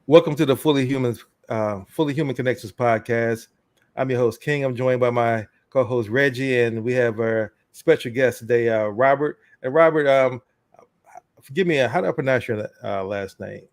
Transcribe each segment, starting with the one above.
Welcome to the Fully Human Connections podcast. I'm your host King. I'm joined by my co-host Reggie, and we have our special guest today, Robert. And Robert, forgive me, how do I pronounce your last name?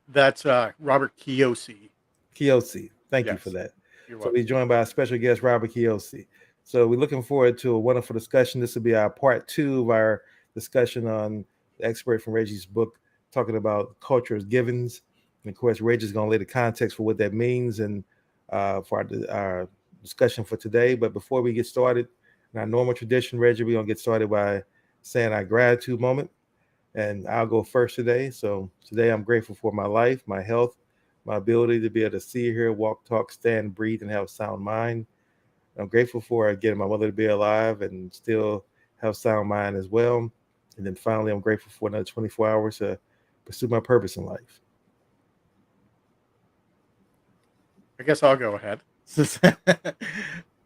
That's Robert Chiossi. Chiossi. Thank you for Yes, that. you're So we're welcome. joined by our special guest, Robert Chiossi. So we're looking forward to a wonderful discussion. This will be our part two of our discussion on the expert from Reggie's book, talking about culture as givens. And of course, Reggie's going to lay the context for what that means and for our discussion for today. But before we get started, in our normal tradition, Reggie, we're going to get started by saying our gratitude moment. And I'll go first today. So today I'm grateful for my life, my health, my ability to be able to see, hear, walk, talk, stand, breathe, and have a sound mind. I'm grateful for again my mother to be alive and still have sound mind as well. And then finally, I'm grateful for another 24 hours to pursue my purpose in life. I guess I'll go ahead.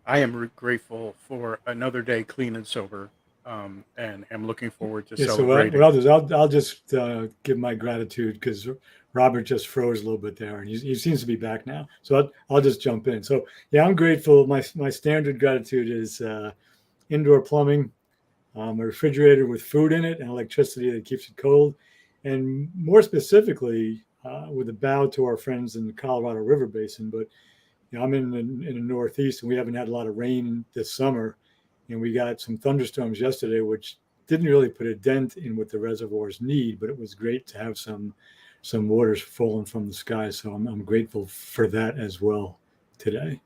I am grateful for another day clean and sober, and am looking forward to Yeah, so what celebrating. I'll do is I'll just give my gratitude because Robert just froze a little bit there, and he seems to be back now. So I'll just jump in. So yeah, I'm grateful. My standard gratitude is indoor plumbing, a refrigerator with food in it, and electricity that keeps it cold, and more specifically, with a bow to our friends in the Colorado River Basin. But I'm in the Northeast, and we haven't had a lot of rain this summer, and we got some thunderstorms yesterday, which didn't really put a dent in what the reservoirs need, but it was great to have some waters falling from the sky. So I'm grateful for that as well today.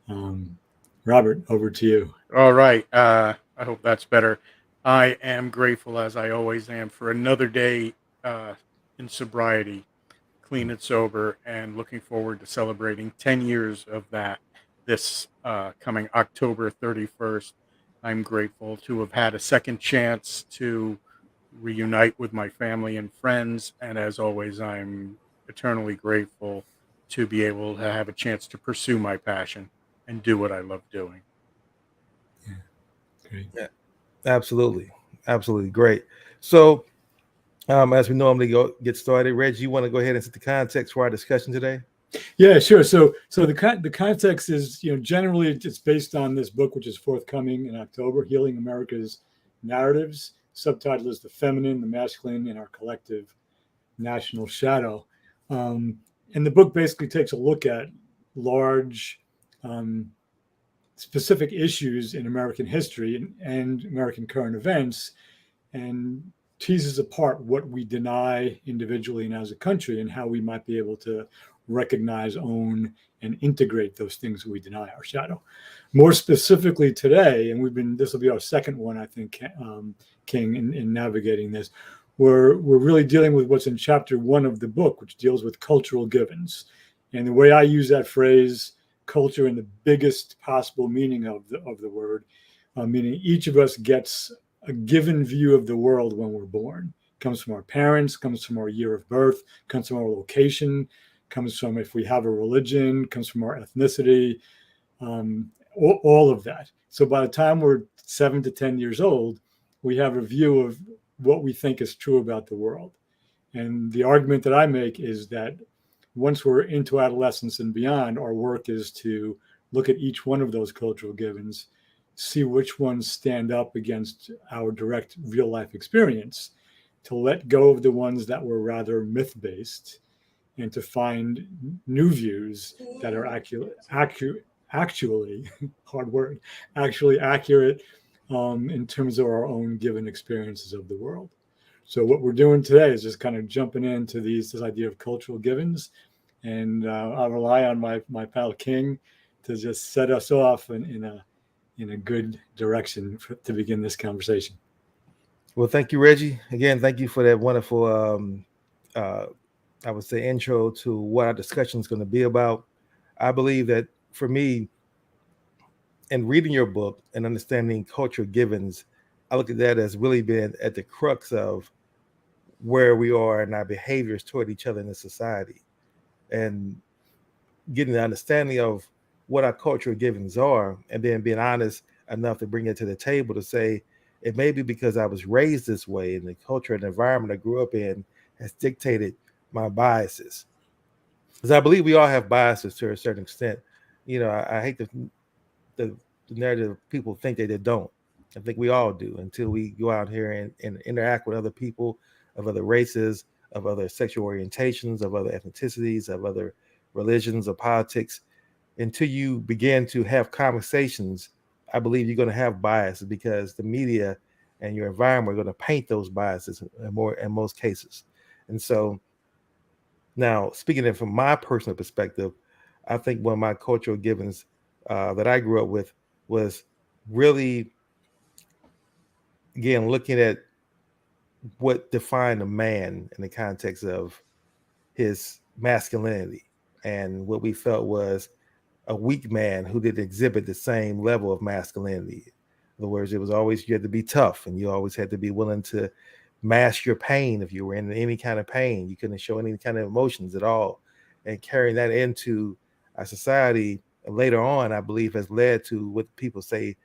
Um, Robert, over to you. All right. I hope that's better. I am grateful, as I always am, for another day uh, in sobriety, clean and sober, and looking forward to celebrating 10 years of that this coming October 31st. I'm grateful to have had a second chance to reunite with my family and friends. And as always, I'm eternally grateful to be able to have a chance to pursue my passion and do what I love doing. Yeah, great. Yeah, absolutely, absolutely great. So as we normally get started, Reggie, you want to go ahead and set the context for our discussion today? Yeah, sure. So the context is, generally it's based on this book, which is forthcoming in October, Healing America's Narratives. Subtitle is The Feminine, the Masculine, and Our Collective National Shadow. Um, and the book basically takes a look at large, um, specific issues in American history and American current events, and teases apart what we deny individually and as a country, and how we might be able to recognize, own, and integrate those things that we deny, our shadow. More specifically today, and this will be our second one, I think, King, in navigating this. We're really dealing with what's in chapter one of the book, which deals with cultural givens. And the way I use that phrase, culture, in the biggest possible meaning of the word, meaning each of us gets a given view of the world when we're born. It comes from our parents, comes from our year of birth, comes from our location, comes from if we have a religion, comes from our ethnicity, all of that. So by the time we're 7 to 10 years old, we have a view of what we think is true about the world. And the argument that I make is that once we're into adolescence and beyond, our work is to look at each one of those cultural givens, see which ones stand up against our direct real life experience, to let go of the ones that were rather myth based, and to find new views that are actually, hard word, actually accurate, in terms of our own given experiences of the world. So what we're doing today is just kind of jumping into this idea of cultural givens, and I'll rely on my pal King to just set us off in a good direction to begin this conversation. Well, thank you, Reggie. Again, thank you for that wonderful, uh, I would say, intro to what our discussion is going to be about. I believe that for me, in reading your book and understanding cultural givens, I look at that as really being at the crux of where we are in our behaviors toward each other in the society, and getting the understanding of what our cultural givens are, and then being honest enough to bring it to the table to say it may be because I was raised this way, and the culture and environment I grew up in has dictated my biases. because I believe we all have biases to a certain extent. I hate the narrative people think that they don't. I think we all do until we go out here and interact with other people of other races, of other sexual orientations, of other ethnicities, of other religions or politics. Until you begin to have conversations, I believe you're going to have biases because the media and your environment are going to paint those biases in most cases. And so now, speaking of from my personal perspective, I think one of my cultural givens that I grew up with was really, again, looking at what defined a man in the context of his masculinity and what we felt was a weak man who didn't exhibit the same level of masculinity. In other words, it was always you had to be tough and you always had to be willing to mask your pain. If you were in any kind of pain, you couldn't show any kind of emotions at all. And carrying that into our society later on, I believe, has led to what people say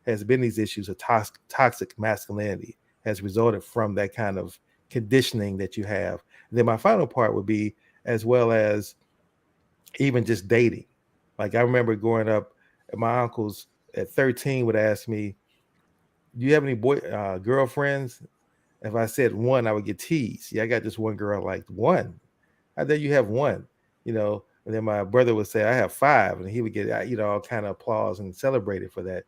has been these issues of toxic masculinity, has resulted from that kind of conditioning that you have. And then my final part would be, as well as even just dating. Like I remember growing up, my uncles at 13 would ask me, "Do you have any girlfriends?" If I said one, I would get teased. Yeah, I got this one girl. Like, one? How dare you have one? And then my brother would say, "I have five," and he would get all kind of applause and celebrated for that,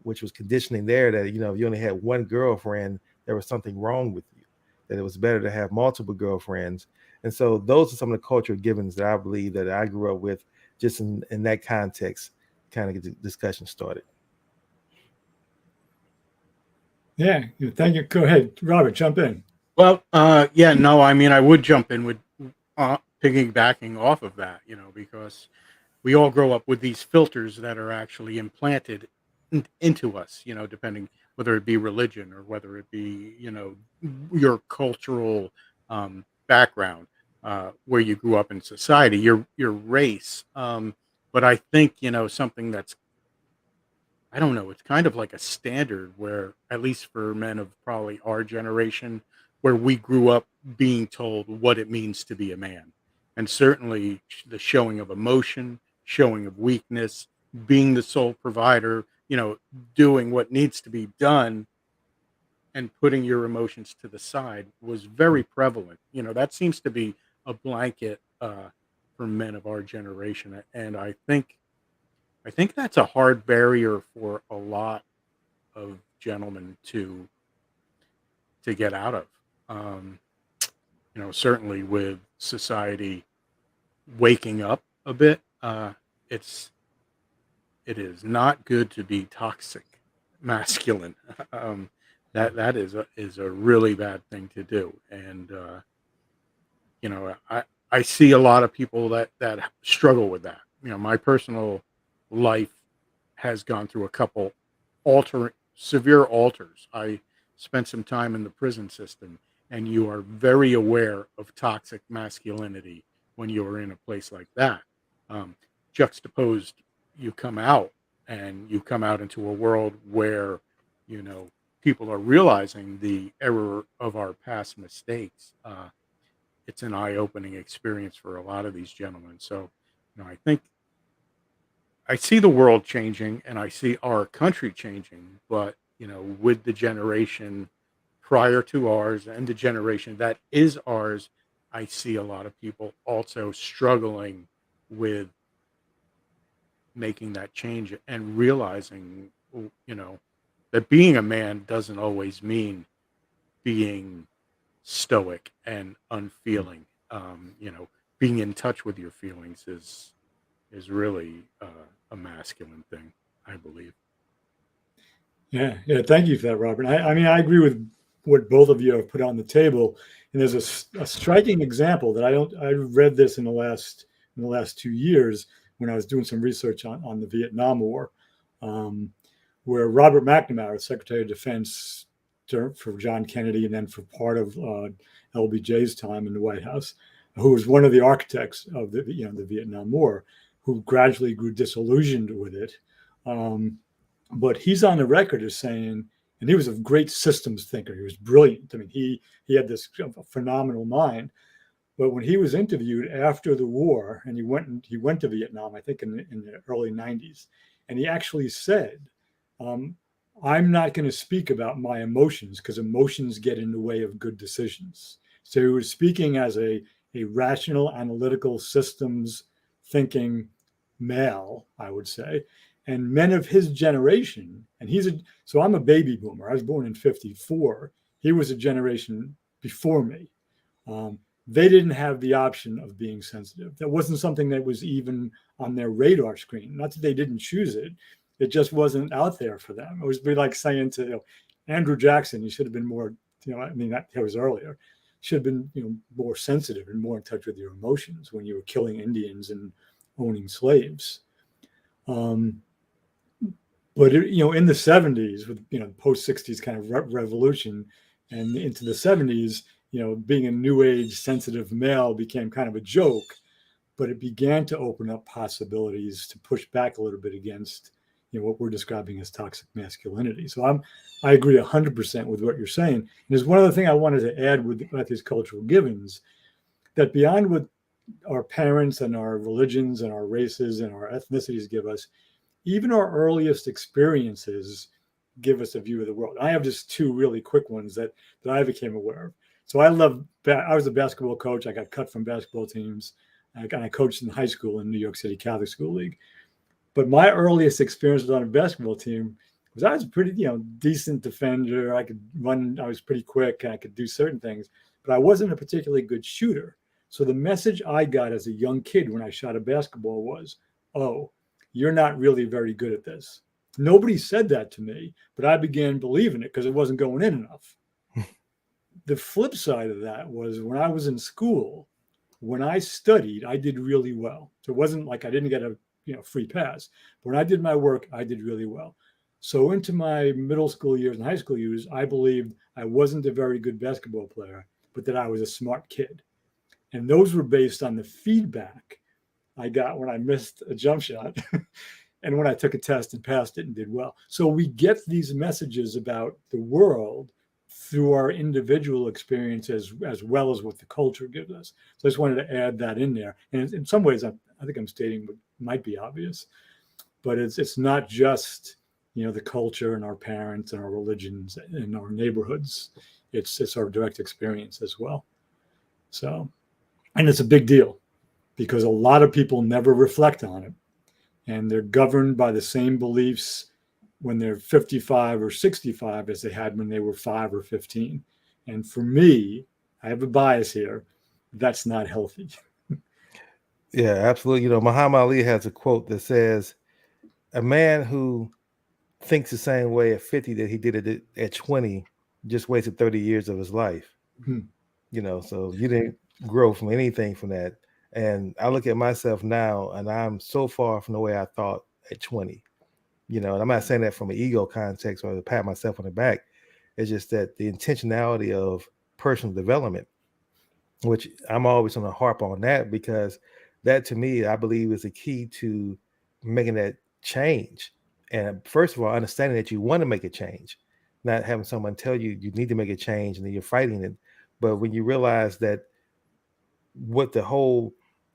which was conditioning there that if you only had one girlfriend, there was something wrong with you. That it was better to have multiple girlfriends. And so those are some of the cultural givens that I believe that I grew up with, just in that context, kind of get the discussion started. Yeah, thank you. Go ahead, Robert, jump in. Well, yeah, no, I mean, I would jump in with piggybacking off of that, because we all grow up with these filters that are actually implanted into us, depending whether it be religion or whether it be, your cultural background, where you grew up in society, your race. But I think, something that's, I don't know, it's kind of like a standard where, at least for men of probably our generation, where we grew up being told what it means to be a man. And certainly the showing of emotion, showing of weakness, being the sole provider, doing what needs to be done and putting your emotions to the side was very prevalent. That seems to be a blanket for men of our generation. And I think that's a hard barrier for a lot of gentlemen to get out of. Um, Certainly with society waking up a bit, it's it is not good to be toxic masculine. um, that is a really bad thing to do, and I see a lot of people that struggle with that. My personal life has gone through a couple severe alters. I spent some time in the prison system, and you are very aware of toxic masculinity when you are in a place like that. Um, Juxtaposed, you come out into a world where you know people are realizing the error of our past mistakes. It's an eye-opening experience for a lot of these gentlemen. So, I think I see the world changing and I see our country changing, but with the generation prior to ours and the generation that is ours, I see a lot of people also struggling with making that change and realizing, that being a man doesn't always mean being stoic and unfeeling. Being in touch with your feelings is really a masculine thing, I believe. Yeah, yeah. Thank you for that, Robert. I mean, I agree with what both of you have put on the table. And there's a striking example that I read this in the last 2 years when I was doing some research on the Vietnam War, um, where Robert McNamara, Secretary of Defense for John Kennedy, and then for part of LBJ's time in the White House, who was one of the architects of the Vietnam War, who gradually grew disillusioned with it. Um, but he's on the record as saying, and he was a great systems thinker. He was brilliant. I mean, he had this phenomenal mind. But when he was interviewed after the war, and he went to Vietnam, I think in the early 90s, and he actually said, I'm not going to speak about my emotions because emotions get in the way of good decisions. So he was speaking as a rational, analytical, systems thinking male, I would say. And men of his generation, and so I'm a baby boomer. I was born in 54. He was a generation before me. They didn't have the option of being sensitive. That wasn't something that was even on their radar screen. Not that they didn't choose it. It just wasn't out there for them. It was be like saying to Andrew Jackson, you should have been more, I mean, that was earlier, should have been, more sensitive and more in touch with your emotions when you were killing Indians and owning slaves. But in the 70s, with post 60s kind of revolution, and into the 70s, being a new age sensitive male became kind of a joke, but it began to open up possibilities to push back a little bit against what we're describing as toxic masculinity. So I agree 100% with what you're saying. And there's one other thing I wanted to add about these cultural givens, that beyond what our parents and our religions and our races and our ethnicities give us, even our earliest experiences give us a view of the world. I have just two really quick ones that I became aware of. So I was a basketball coach. I got cut from basketball teams. And I coached in high school in New York City Catholic School League. But my earliest experience on a basketball team was I was a pretty, decent defender. I could run. I was pretty quick. I could do certain things, but I wasn't a particularly good shooter. So the message I got as a young kid when I shot a basketball was, "Oh, you're not really very good at this." Nobody said that to me, but I began believing it because it wasn't going in enough. The flip side of that was when I was in school, when I studied, I did really well. So it wasn't like I didn't get a free pass. But when I did my work, I did really well. So into my middle school years and high school years, I believed I wasn't a very good basketball player, but that I was a smart kid. And those were based on the feedback I got when I missed a jump shot and when I took a test and passed it and did well. So we get these messages about the world through our individual experience as well as what the culture gives us. So I just wanted to add that in there. And in some ways, I think I'm stating what might be obvious, but it's not just the culture and our parents and our religions and our neighborhoods. It's our direct experience as well. So, and it's a big deal because a lot of people never reflect on it, and they're governed by the same beliefs when they're 55 or 65 as they had when they were 5 or 15. And for me, I have a bias here. That's not healthy. Yeah, absolutely. Muhammad Ali has a quote that says, "A man who thinks the same way at 50 that he did it at 20 just wasted 30 years of his life." So you didn't grow from anything from that. And I look at myself now, and I'm so far from the way I thought at 20. And I'm not saying that from an ego context or to pat myself on the back. It's just that the intentionality of personal development, which I'm always going to harp on that, because that to me, I believe, is the key to making that change. And first of all, understanding that you want to make a change, not having someone tell you you need to make a change and then you're fighting it. But when you realize that what the whole,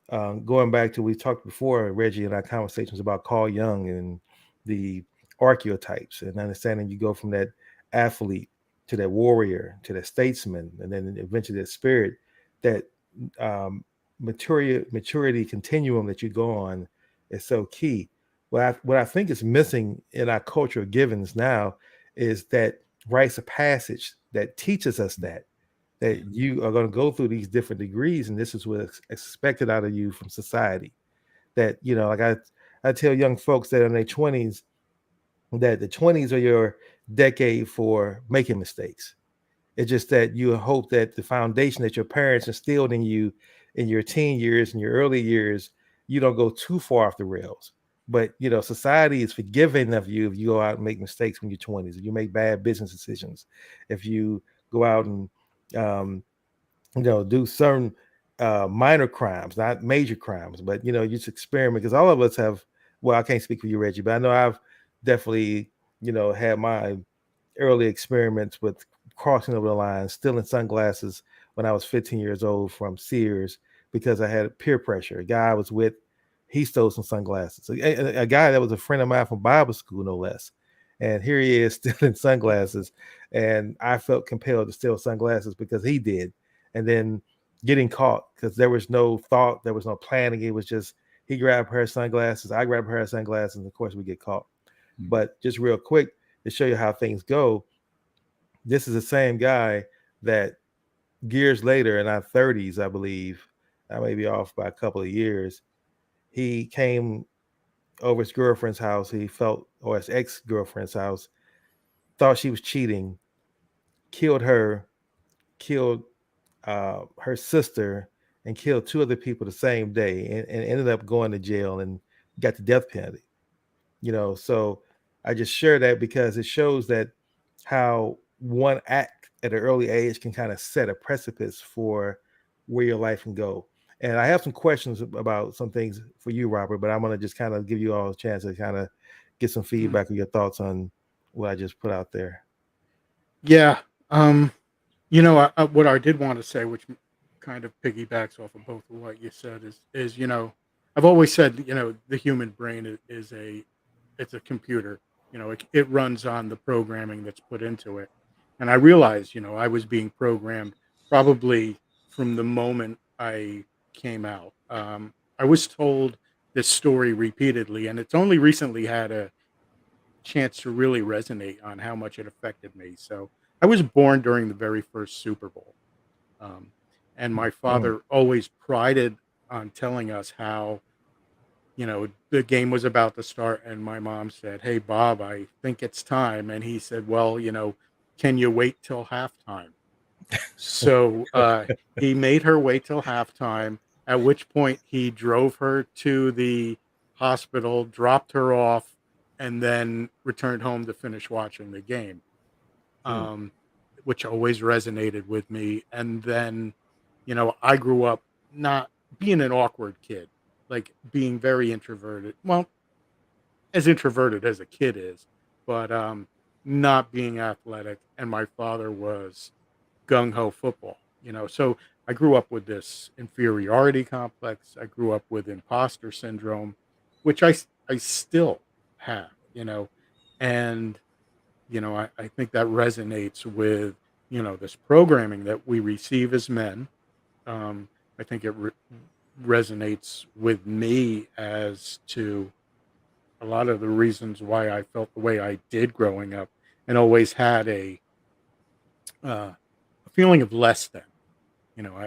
going back to, we talked before, Reggie, in our conversations about Carl Jung and the archetypes, and understanding you go from that athlete to that warrior to that statesman, and then eventually that spirit, that maturity continuum that you go on is so key. What I think is missing in our culture of givens now is that rites of passage that teaches us that you are going to go through these different degrees, and this is what's expected out of you from society. That, like I tell young folks that in their 20s, that the 20s are your decade for making mistakes. It's just that you hope that the foundation that your parents instilled in you in your teen years and your early years, you don't go too far off the rails. But, society is forgiving of you if you go out and make mistakes when you're 20s, if you make bad business decisions, if you go out and, do certain minor crimes, not major crimes, but, you just experiment. Because all of us have, well, I can't speak for you, Reggie, but I know I've definitely, had my early experiments with crossing over the line, stealing sunglasses when I was 15 years old from Sears because I had peer pressure. A guy I was with, he stole some sunglasses. A guy that was a friend of mine from Bible school, no less. And here he is stealing sunglasses. And I felt compelled to steal sunglasses because he did. And then getting caught because there was no thought, there was no planning. It was just he grabbed a pair of sunglasses, I grabbed a pair of sunglasses, and of course we get caught. But just real quick to show you how things go, this is the same guy that years later in our 30s, I believe, I may be off by a couple of years, he came over his girlfriend's house. He felt, or his ex-girlfriend's house, thought she was cheating, killed her, killed her sister, and killed two other people the same day, and ended up going to jail and got the death penalty. So I just share that because it shows that how one act at an early age can kind of set a precipice for where your life can go. And I have some questions about some things for you, Robert, but I'm going to just kind of give you all a chance to kind of get some feedback or your thoughts on what I just put out there. Yeah. What I did want to say, which kind of piggybacks off of both of what you said, is I've always said, the human brain it's a computer. It runs on the programming that's put into it. And I realized, I was being programmed probably from the moment I came out. I was told this story repeatedly, and it's only recently had a chance to really resonate on how much it affected me. So I was born during the very first Super Bowl. Um, and my father always prided on telling us how, the game was about to start. And my mom said, "Hey, Bob, I think it's time." And he said, "Well, can you wait till halftime?" So he made her wait till halftime, at which point he drove her to the hospital, dropped her off, and then returned home to finish watching the game, which always resonated with me. And then, I grew up not being an awkward kid, like being very introverted. Well, as introverted as a kid is, but not being athletic. And my father was gung ho football, So I grew up with this inferiority complex. I grew up with imposter syndrome, which I still have, and, I think that resonates with, this programming that we receive as men. I think it resonates with me as to a lot of the reasons why I felt the way I did growing up and always had a feeling of less than.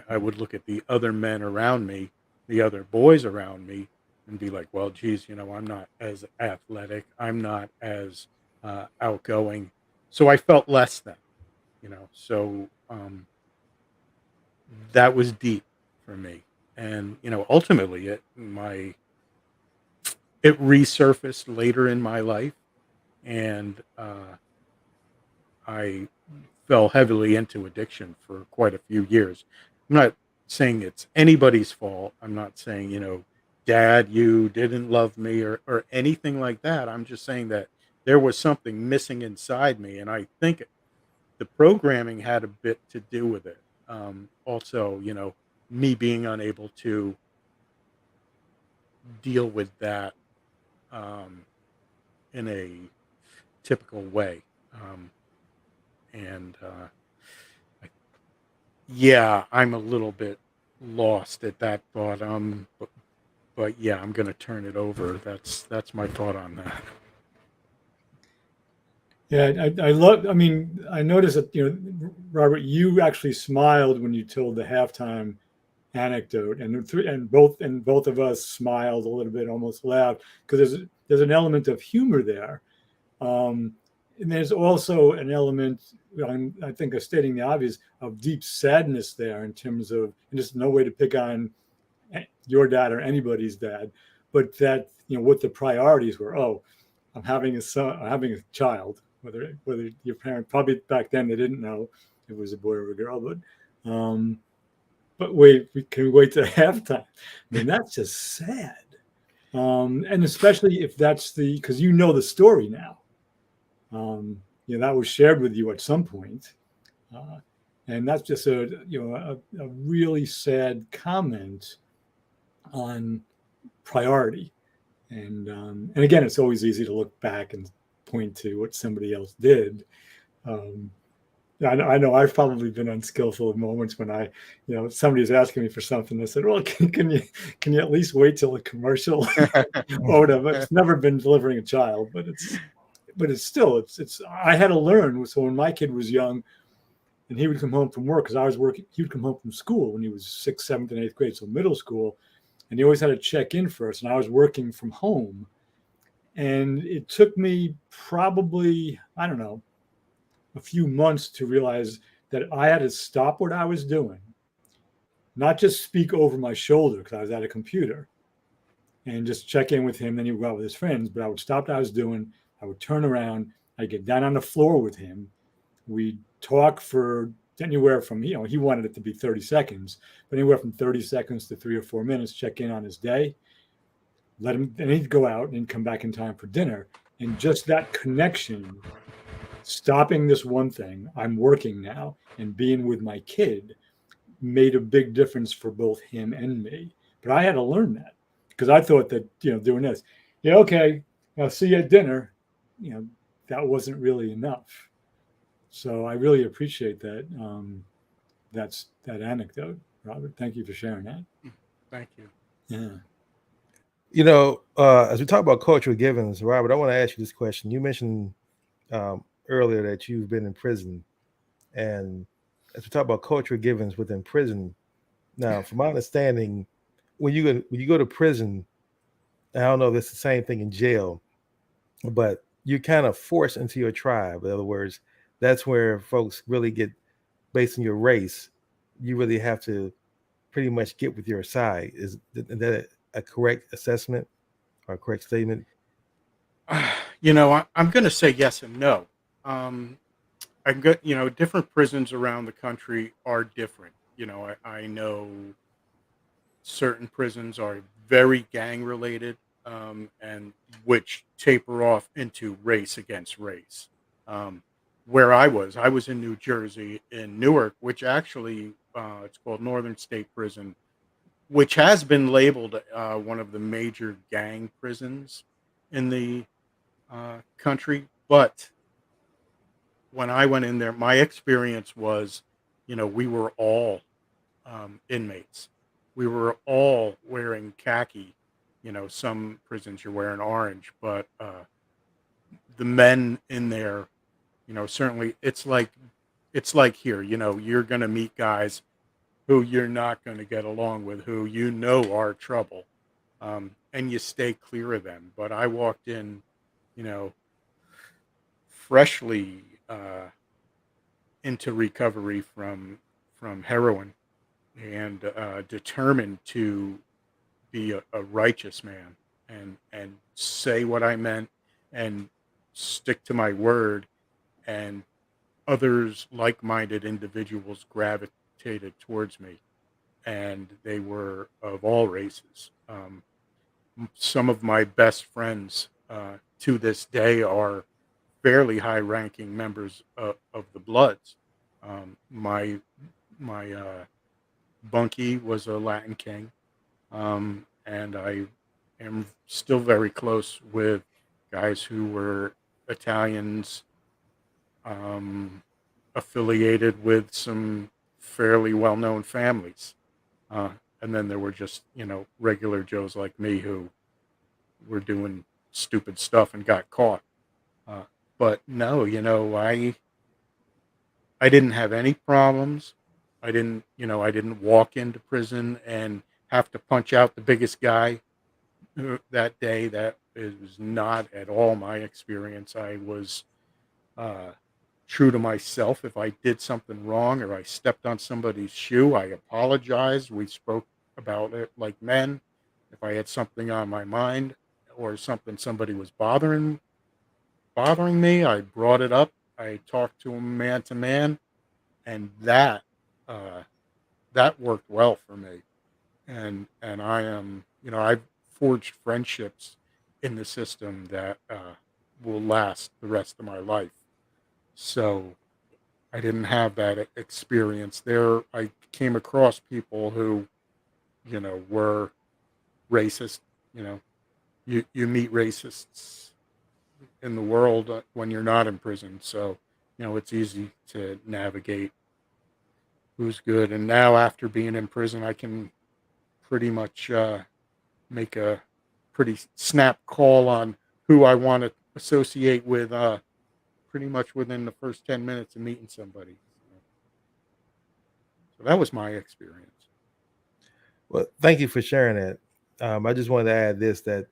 I would look at the other men around me, the other boys around me, and be like, well, geez, I'm not as athletic. I'm not as outgoing. So I felt less than, So that was deep for me. And, ultimately it resurfaced later in my life. And I fell heavily into addiction for quite a few years. I'm not saying it's anybody's fault. I'm not saying, Dad, you didn't love me or anything like that. I'm just saying that there was something missing inside me. And I think the programming had a bit to do with it. Also, me being unable to deal with that in a typical way. And yeah, I'm a little bit lost at that thought. But yeah, I'm going to turn it over. That's my thought on that. Yeah, I love. I mean, I noticed that Robert, you actually smiled when you told the halftime anecdote, and both of us smiled a little bit, almost laughed, because there's an element of humor there. And there's also an element, I think, of stating the obvious, of deep sadness there in terms of, and just no way to pick on your dad or anybody's dad, but that, what the priorities were. Oh, I'm having a son, I'm having a child, whether your parent, probably back then they didn't know if it was a boy or a girl, but wait, can we wait till halftime? I mean, that's just sad. And especially if that's because the story now. That was shared with you at some point. And that's just a really sad comment on priority. And again, it's always easy to look back and point to what somebody else did. Um, I know I've probably been unskillful in moments when somebody's asking me for something. I said, "Well, can you at least wait till the commercial?" Or whatever. It's never been delivering a child, but it's still I had to learn. So when my kid was young, and he would come home from work because I was working, he would come home from school when he was 6th, 7th, and 8th grade, so middle school, and he always had to check in first. And I was working from home, and it took me probably, I don't know, a few months to realize that I had to stop what I was doing, not just speak over my shoulder because I was at a computer, and just check in with him. Then he would go out with his friends, but I would stop what I was doing. I would turn around. I'd get down on the floor with him. We'd talk for anywhere from, he wanted it to be 30 seconds, but anywhere from 30 seconds to 3 or 4 minutes, check in on his day, let him, and he'd go out and come back in time for dinner. And just that connection, stopping this one thing, I'm working now, and being with my kid made a big difference for both him and me. But I had to learn that because I thought that, doing this, okay, I'll see you at dinner, that wasn't really enough. So I really appreciate that. That's that anecdote, Robert. Thank you for sharing that. Thank you. Yeah. As we talk about cultural givens, Robert, I want to ask you this question. You mentioned earlier that you've been in prison, and as we talk about cultural givens within prison, now, from my understanding, when you go to prison, I don't know if it's the same thing in jail, but you're kind of forced into your tribe. In other words, that's where folks really get, based on your race, you really have to pretty much get with your side. Is that a correct assessment or a correct statement? I'm going to say yes and no. I'm good. Different prisons around the country are different. I know certain prisons are very gang related, and which taper off into race against race. Where I was in New Jersey, in Newark, which actually it's called Northern State Prison, which has been labeled one of the major gang prisons in the country. But when I went in there, my experience was, we were all inmates. We were all wearing khaki. Some prisons you're wearing orange, but the men in there, certainly it's like here. You're going to meet guys who you're not going to get along with, who are trouble, and you stay clear of them. But I walked in, freshly into recovery from heroin, and determined to be a righteous man and say what I meant and stick to my word. And others, like-minded individuals, gravitated towards me, and they were of all races. Some of my best friends to this day are fairly high-ranking members of the Bloods. My bunkie was a Latin King, and I am still very close with guys who were Italians, affiliated with some fairly well-known families. And then there were just, regular Joes like me who were doing stupid stuff and got caught. But no, I didn't have any problems. I didn't walk into prison and have to punch out the biggest guy that day. That was not at all my experience. I was true to myself. If I did something wrong or I stepped on somebody's shoe, I apologized. We spoke about it like men. If I had something on my mind or somebody was bothering me, I brought it up. I talked to him man to man, and uh, that worked well for me. And I am, I've forged friendships in the system that will last the rest of my life. So I didn't have that experience. There, I came across people who, were racist. You meet racists in the world when you're not in prison. So, it's easy to navigate who's good. And now, after being in prison, I can pretty much make a pretty snap call on who I want to associate with pretty much within the first 10 minutes of meeting somebody. So that was my experience. Well, thank you for sharing that. I just wanted to add this, that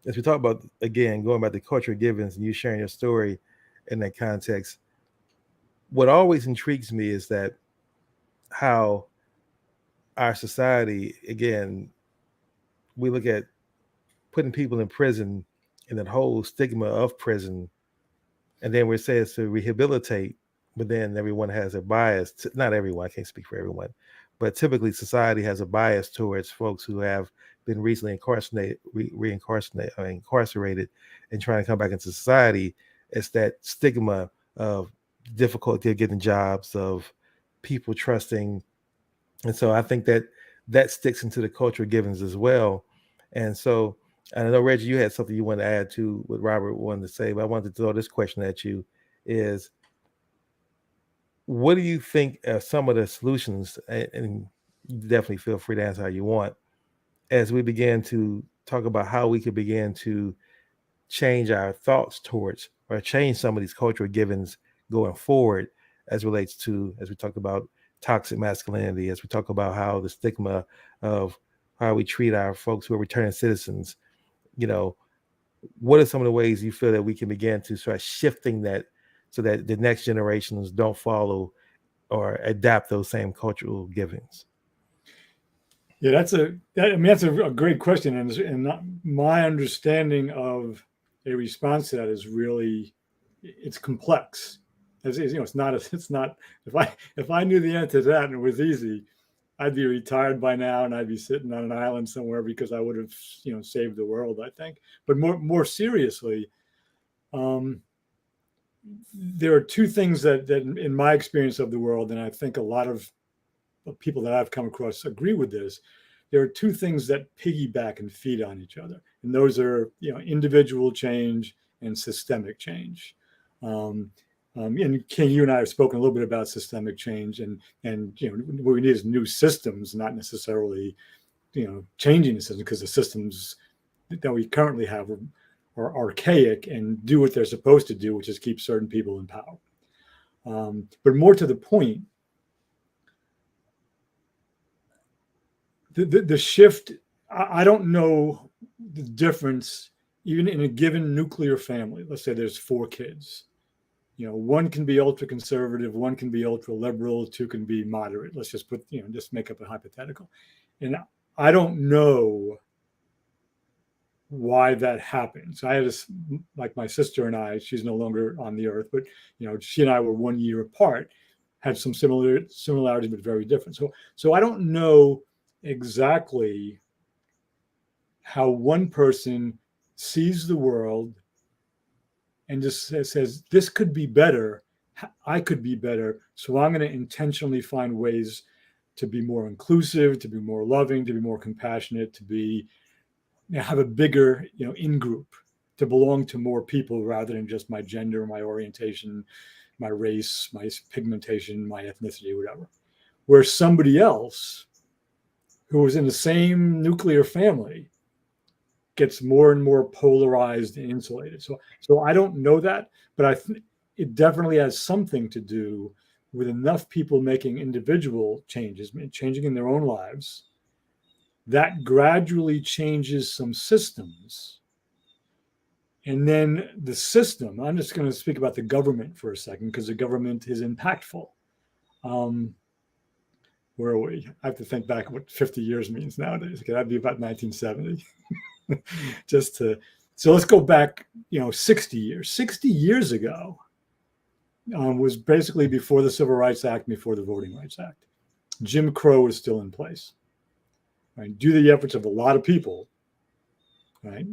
as we talk about, again, going back to cultural givens and you sharing your story in that context, what always intrigues me is that how our society, again, we look at putting people in prison and that whole stigma of prison, and then we say it's to rehabilitate, but then everyone has a bias. Not everyone, I can't speak for everyone, but typically society has a bias towards folks who have been recently incarcerated and trying to come back into society. It's that stigma of difficulty of getting jobs, of people trusting. And so I think that sticks into the cultural givens as well. And so I know, Reggie, you had something you want to add to what Robert wanted to say, but I wanted to throw this question at you is, what do you think are some of the solutions, and you definitely feel free to answer how you want, as we begin to talk about how we could begin to change our thoughts towards or change some of these cultural givens going forward as relates to, as we talk about toxic masculinity, as we talk about how the stigma of how we treat our folks who are returning citizens, what are some of the ways you feel that we can begin to start shifting that so that the next generations don't follow or adapt those same cultural givings? Yeah, that's a great question, and my understanding of a response to that is really, it's complex. It's not. If I knew the answer to that and it was easy, I'd be retired by now and I'd be sitting on an island somewhere because I would have saved the world, I think. But more seriously, there are two things that in my experience of the world, and I think a lot of people that I've come across agree with this. There are two things that piggyback and feed on each other, and those are individual change and systemic change. And King, you and I have spoken a little bit about systemic change, and what we need is new systems, not necessarily changing the system, because the systems that we currently have are archaic and do what they're supposed to do, which is keep certain people in power. But more to the point, the shift, I don't know the difference even in a given nuclear family. Let's say there's 4 kids. One can be ultra conservative, one can be ultra liberal, 2 can be moderate. Let's just just make up a hypothetical. And I don't know why that happens. I had this, like my sister and I, she's no longer on the earth, but she and I were 1 year apart, had some similarities, but very different. So I don't know exactly how one person sees the world and just says, this could be better, I could be better, so I'm going to intentionally find ways to be more inclusive, to be more loving, to be more compassionate, to be have a bigger in group, to belong to more people rather than just my gender, my orientation, my race, my pigmentation, my ethnicity, whatever. Where somebody else who was in the same nuclear family gets more and more polarized and insulated. So I don't know that, but I think it definitely has something to do with enough people making individual changes, changing in their own lives, that gradually changes some systems. And then the system, I'm just going to speak about the government for a second, because the government is impactful. Where are we? I have to think back what 50 years means nowadays. Okay, that'd be about 1970. So let's go back, 60 years. 60 years ago was basically before the Civil Rights Act, before the Voting Rights Act. Jim Crow is still in place. Right? Due to the efforts of a lot of people, right?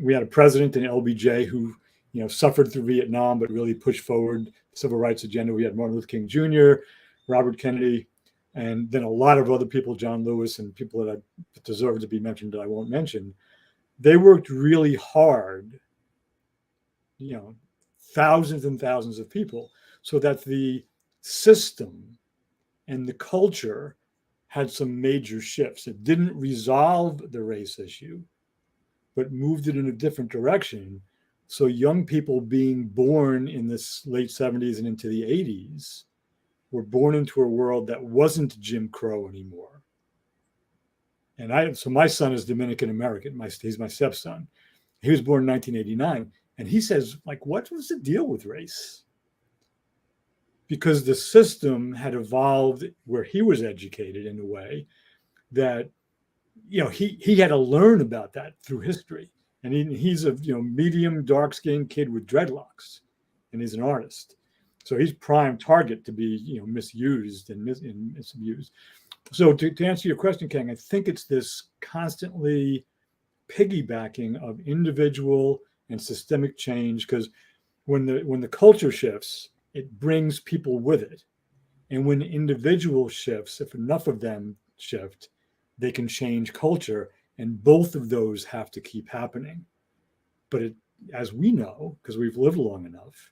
We had a president in LBJ who, suffered through Vietnam, but really pushed forward civil rights agenda. We had Martin Luther King Jr., Robert Kennedy, and then a lot of other people, John Lewis, and people that deserve to be mentioned that I won't mention. They worked really hard, thousands and thousands of people, so that the system and the culture had some major shifts. It didn't resolve the race issue, but moved it in a different direction. So young people being born in the late 70s and into the 80s were born into a world that wasn't Jim Crow anymore. So my son is Dominican American. He's my stepson. He was born in 1989. And he says, like, what was the deal with race? Because the system had evolved where he was educated in a way that, he had to learn about that through history. And he's a medium dark-skinned kid with dreadlocks, and he's an artist. So he's prime target to be misused and misused. So to answer your question, Kang, I think it's this constantly piggybacking of individual and systemic change, because when the culture shifts, it brings people with it. And when individual shifts, if enough of them shift, they can change culture. And both of those have to keep happening. But as we know, because we've lived long enough,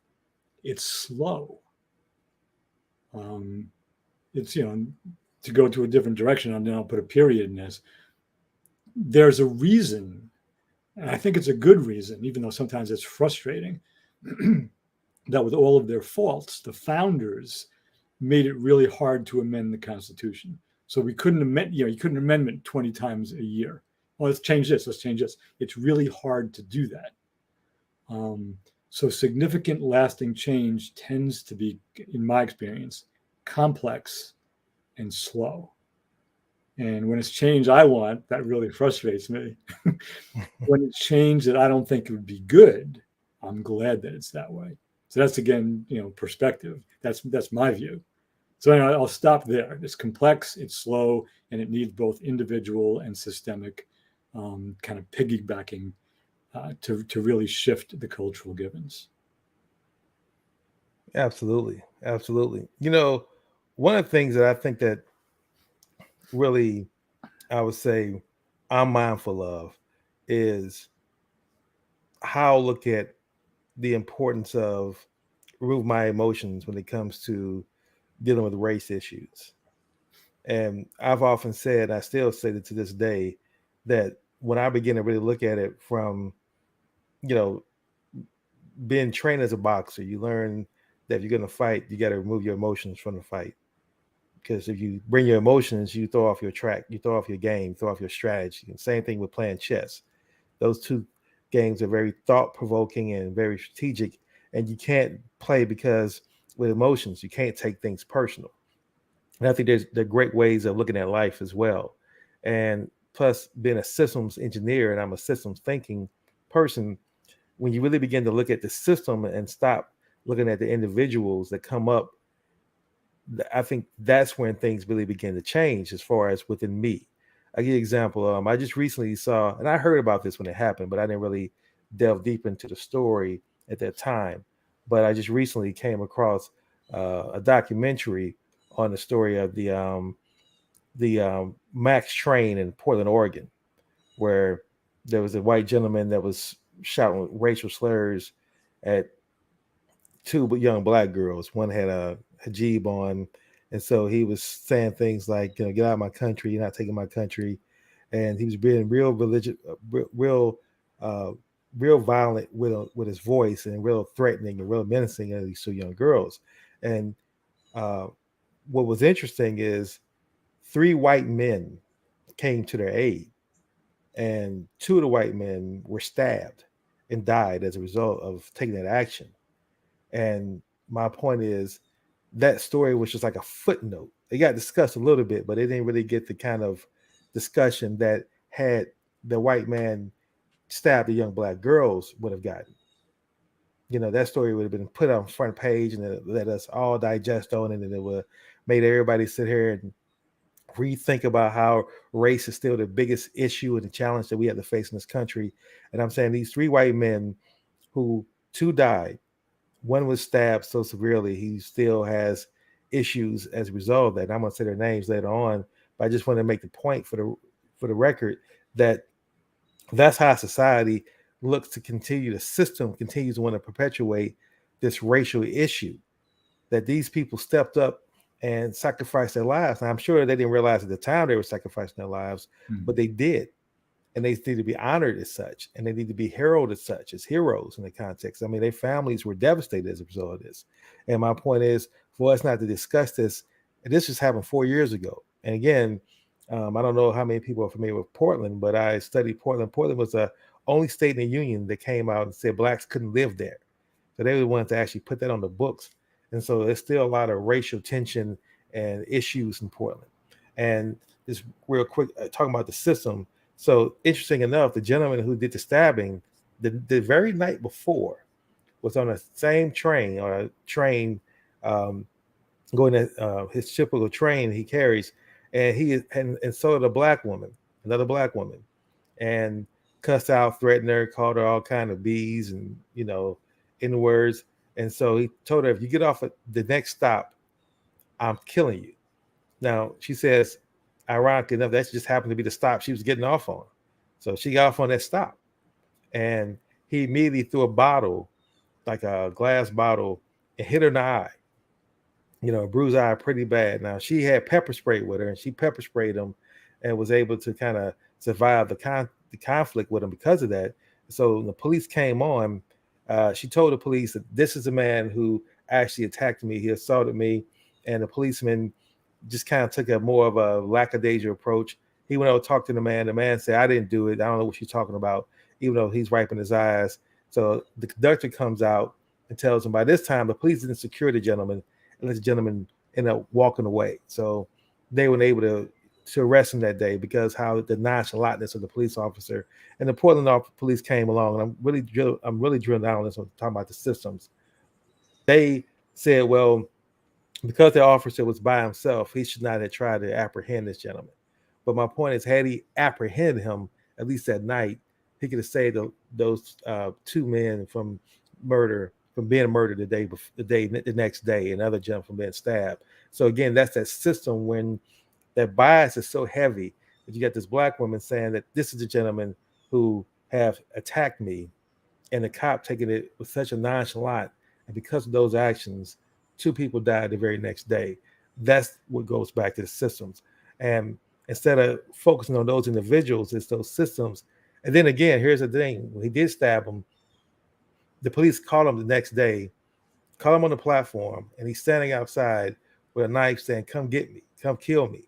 it's slow. It's, to go to a different direction, and then I'll put a period in this. There's a reason, and I think it's a good reason, even though sometimes it's frustrating, that with all of their faults, the founders made it really hard to amend the Constitution. So we couldn't amend, you couldn't amend it 20 times a year. Well, let's change this, let's change this. It's really hard to do that. So significant lasting change tends to be, in my experience, complex and slow. And when it's change I want, that really frustrates me. When it's change that I don't think it would be good, I'm glad that it's that way. So that's, again, perspective. That's my view. So anyway, I'll stop there. It's complex, it's slow, and it needs both individual and systemic kind of piggybacking to really shift the cultural givens. Absolutely. Absolutely. One of the things that I think that really, I would say, I'm mindful of is how I look at the importance of remove my emotions when it comes to dealing with race issues. And I've often said, I still say that to this day, that when I begin to really look at it from, being trained as a boxer, you learn that if you're going to fight, you got to remove your emotions from the fight. Because if you bring your emotions, you throw off your track, you throw off your game, throw off your strategy. And same thing with playing chess. Those two games are very thought-provoking and very strategic. And you can't play because with emotions, you can't take things personal. And I think there are great ways of looking at life as well. And plus, being a systems engineer, and I'm a systems thinking person, when you really begin to look at the system and stop looking at the individuals that come up, I think that's when things really begin to change as far as within me. I give you an example. I just recently saw, and I heard about this when it happened, but I didn't really delve deep into the story at that time. But I just recently came across a documentary on the story of the Max train in Portland, Oregon, where there was a white gentleman that was shouting racial slurs at two young black girls. One had a hijab on, and so he was saying things like, get out of my country, you're not taking my country. And he was being real religious, real violent with his voice, and real threatening and real menacing of these two young girls. And what was interesting is 3 white men came to their aid, and 2 of the white men were stabbed and died as a result of taking that action. And my point is, that story was just like a footnote. It got discussed a little bit, but it didn't really get the kind of discussion that had the white man stabbed the young black girls would have gotten. That story would have been put on front page, and it let us all digest on it, and it would have made everybody sit here and rethink about how race is still the biggest issue and the challenge that we have to face in this country. And I'm saying these 3 white men, who 2 died, one was stabbed so severely he still has issues as a result of that. And I'm going to say their names later on, but I just want to make the point for the record that that's how society looks to continue. The system continues to want to perpetuate this racial issue, that these people stepped up and sacrificed their lives. And I'm sure they didn't realize at the time they were sacrificing their lives, but they did. And they need to be honored as such, and they need to be heralded as such, as heroes in the context. I mean, their families were devastated as a result of this. And my point is, for us not to discuss this, and this just happened 4 years ago. And again, I don't know how many people are familiar with Portland, but I studied Portland. Portland was the only state in the union that came out and said blacks couldn't live there. So they were the ones to actually put that on the books. And so there's still a lot of racial tension and issues in Portland. And just real quick, talking about the system. So interesting enough, the gentleman who did the stabbing the very night before was on the same train, or a train going to his typical train he carries, and so did a black woman, another black woman, and cussed out, threatened her, called her all kind of B's and N words. And so he told her, if you get off at the next stop, I'm killing you. Now she says, ironically enough, that just happened to be the stop she was getting off on. So she got off on that stop, and he immediately threw a bottle, like a glass bottle, and hit her in the eye. Bruised eye pretty bad. Now she had pepper spray with her, and she pepper sprayed him, and was able to kind of survive the conflict with him because of that. So when the police came on, she told the police that this is a man who actually attacked me. He assaulted me, and the policeman just kind of took a more of a lackadaisical approach. He went over to talk to the man. The man said, I didn't do it. I don't know what you're talking about, even though he's wiping his eyes. So the conductor comes out and tells him, by this time, the police didn't secure the gentleman, and the gentleman ended up walking away. So they were able to arrest him that day because how the nonchalantness of the police officer. And the Portland police came along, and I'm really drilling down on this one, talking about the systems. They said, well, because the officer was by himself, he should not have tried to apprehend this gentleman. But my point is, had he apprehended him, at least that night, he could have saved those two men from being murdered the next day, and other gentlemen from being stabbed. So again, that's that system when that bias is so heavy that you got this black woman saying that this is the gentleman who have attacked me, and the cop taking it with such a nonchalant, and because of those actions, 2 people died the very next day. That's what goes back to the systems. And instead of focusing on those individuals, it's those systems. And then again, here's the thing. When he did stab him, the police called him the next day, called him on the platform, and he's standing outside with a knife saying, come get me, come kill me.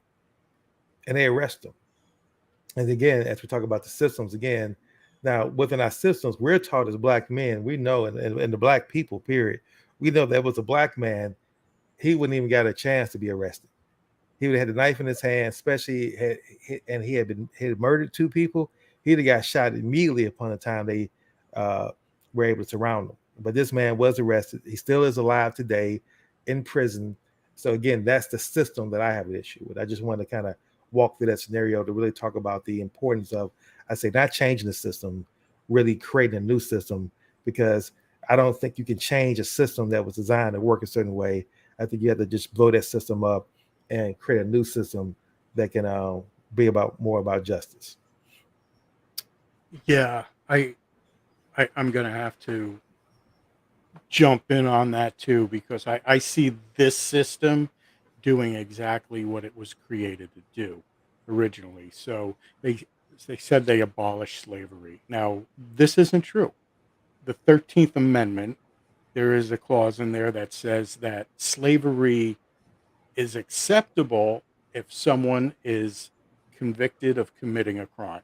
And they arrest him. And again, as we talk about the systems again, now within our systems, we're taught as black men, we know, and the black people, period, we know that was a black man, he wouldn't even got a chance to be arrested. He would have had a knife in his hand, especially he had murdered 2 people. He'd have got shot immediately upon the time they were able to surround him. But this man was arrested. He still is alive today in prison. So again, that's the system that I have an issue with. I just want to kind of walk through that scenario to really talk about the importance of, I say, not changing the system, really creating a new system, because I don't think you can change a system that was designed to work a certain way. I think you have to just blow that system up and create a new system that can be more about justice. Yeah, I'm going to have to jump in on that too, because I see this system doing exactly what it was created to do originally. So they said they abolished slavery. Now, this isn't true. The 13th Amendment, there is a clause in there that says that slavery is acceptable if someone is convicted of committing a crime.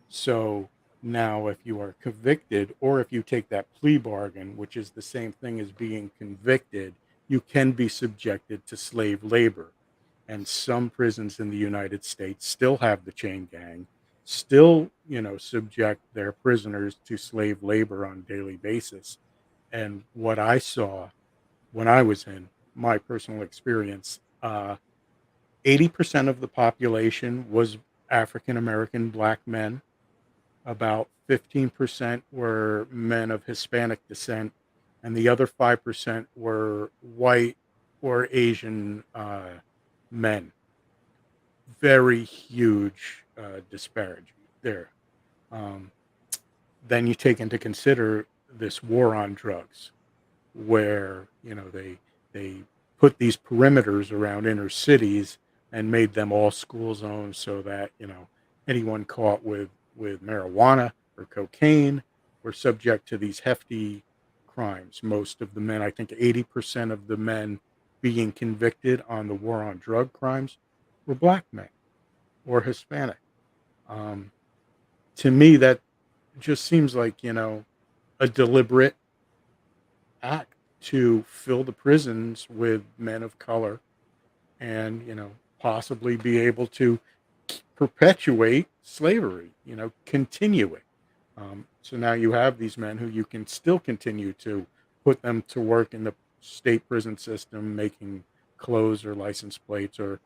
So now if you are convicted, or if you take that plea bargain, which is the same thing as being convicted, you can be subjected to slave labor. And some prisons in the United States still have the chain gang, still, subject their prisoners to slave labor on a daily basis. And what I saw when I was in my personal experience, 80% of the population was African American black men. About 15% were men of Hispanic descent, and the other 5% were white or Asian men. Very huge disparity there. Then you take into consider this war on drugs, where they put these perimeters around inner cities and made them all school zones, so that anyone caught with marijuana or cocaine were subject to these hefty crimes. Most of the men, I think 80% of the men being convicted on the war on drug crimes, were black men or Hispanic. To me, that just seems like a deliberate act to fill the prisons with men of color, and possibly be able to perpetuate slavery, continue it. So now you have these men who you can still continue to put them to work in the state prison system, making clothes or license plates, or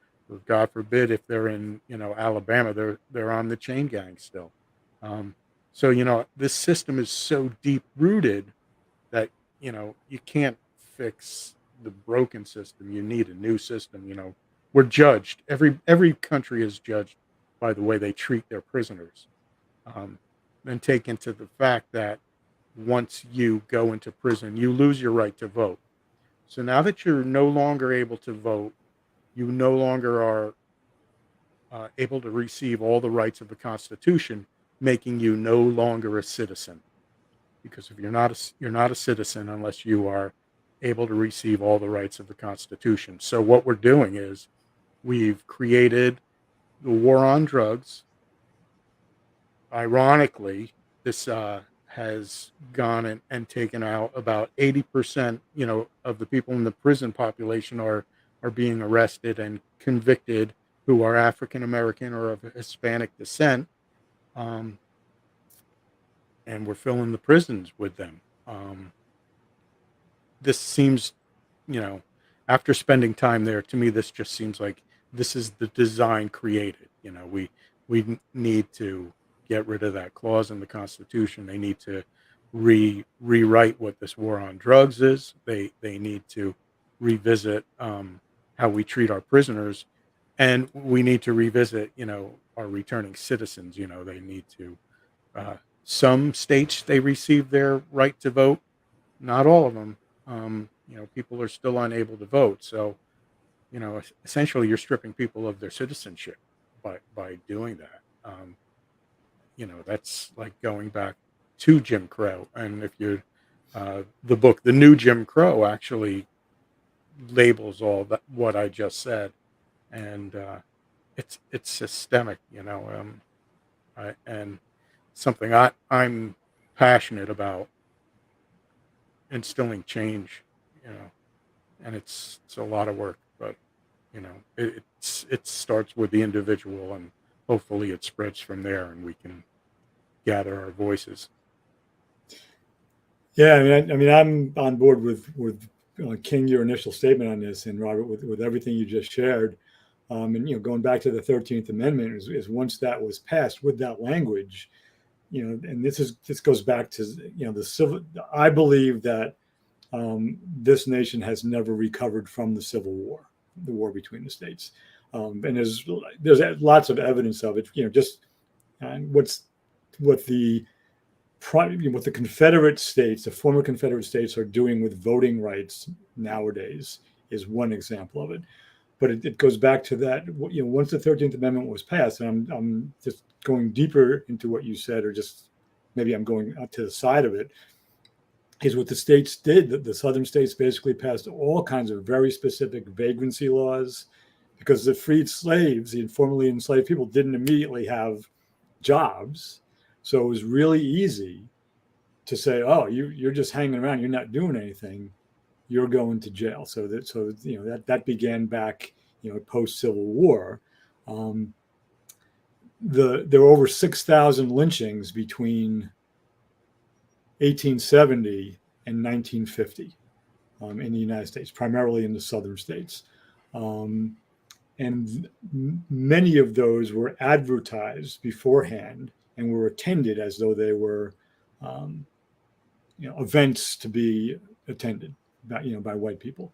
God forbid, if they're in Alabama, they're on the chain gang still. So this system is so deep rooted that you can't fix the broken system. You need a new system. We're judged. Every country is judged by the way they treat their prisoners. Then take into the fact that once you go into prison, you lose your right to vote. So now that you're no longer able to vote, you no longer are able to receive all the rights of the Constitution, making you no longer a citizen. Because if you're not a citizen unless you are able to receive all the rights of the Constitution. So what we're doing is we've created the war on drugs. Ironically, this has gone and taken out about 80%, of the people in the prison population are being arrested and convicted who are African American or of Hispanic descent. And we're filling the prisons with them. This seems, after spending time there, to me, this just seems like this is the design created. We need to get rid of that clause in the Constitution. They need to rewrite what this war on drugs is. They need to revisit how we treat our prisoners, and we need to revisit, our returning citizens. They need to. Some states, they receive their right to vote. Not all of them. People are still unable to vote. So, essentially, you're stripping people of their citizenship by doing that. That's like going back to Jim Crow. And if you're the book, The New Jim Crow, actually labels all that what I just said, and it's systemic. And something I'm passionate about, instilling change, and it's a lot of work, but it starts with the individual, and hopefully it spreads from there, and we can gather our voices. Yeah, I mean, I'm on board with King, your initial statement on this, and Robert, with everything you just shared. And going back to the 13th Amendment, is once that was passed with that language, and this goes back to the civil. I believe that this nation has never recovered from the Civil War, the war between the states, and there's lots of evidence of it. Just what the Confederate states, the former Confederate states, are doing with voting rights nowadays is one example of it. But it goes back to that. Once the 13th Amendment was passed, and I'm just going deeper into what you said, or just maybe I'm going out to the side of it, is what the states did. The southern states basically passed all kinds of very specific vagrancy laws, because the freed slaves, the formerly enslaved people, didn't immediately have jobs. So it was really easy to say, oh, you're just hanging around, you're not doing anything, you're going to jail. So that began back post Civil War. There were over 6,000 lynchings between 1870 and 1950 in the United States, primarily in the southern states. And many of those were advertised beforehand and were attended as though they were events to be attended by white people.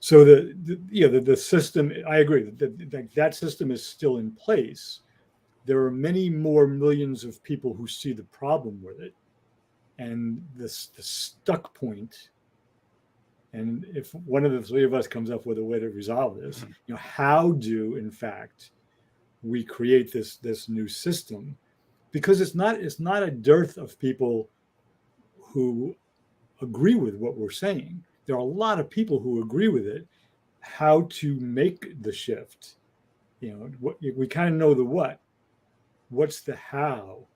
So the system, I agree that system is still in place. There are many more millions of people who see the problem with it, and the stuck point. And if one of the three of us comes up with a way to resolve this, how do in fact we create this new system? Because it's not a dearth of people who agree with what we're saying. There are a lot of people who agree with it. How to make the shift? We kind of know the what. What's the how?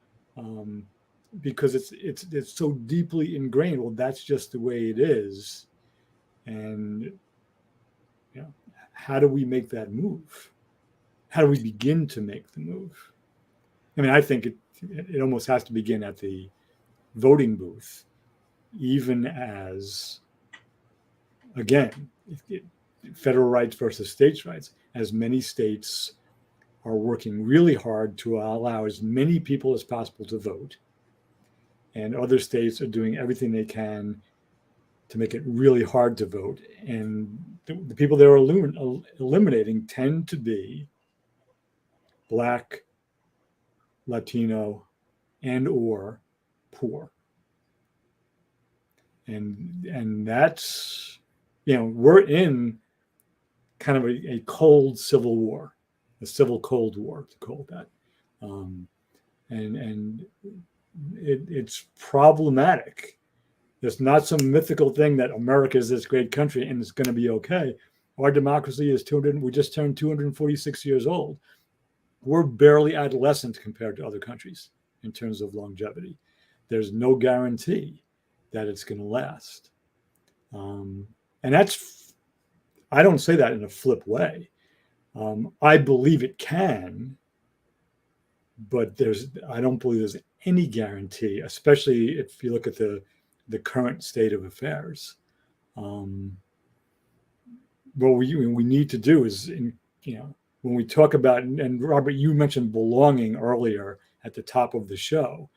Because it's so deeply ingrained. Well, that's just the way it is. And how do we make that move? How do we begin to make the move? I mean, I think it almost has to begin at the voting booth, even as, again, federal rights versus states' rights, as many states are working really hard to allow as many people as possible to vote, and other states are doing everything they can to make it really hard to vote. And the people they're eliminating tend to be Black, Latino, and or poor. And that's, we're in kind of a cold civil war, a civil Cold War, to call it that. And it's problematic. There's not some mythical thing that America is this great country and it's going to be okay. Our democracy is we just turned 246 years old. We're barely adolescent compared to other countries in terms of longevity. There's no guarantee that it's going to last. And I don't say that in a flip way. I believe it can, but I don't believe there's any guarantee, especially if you look at the current state of affairs. What we need to do is, when we talk about, and Robert, you mentioned belonging earlier at the top of the show,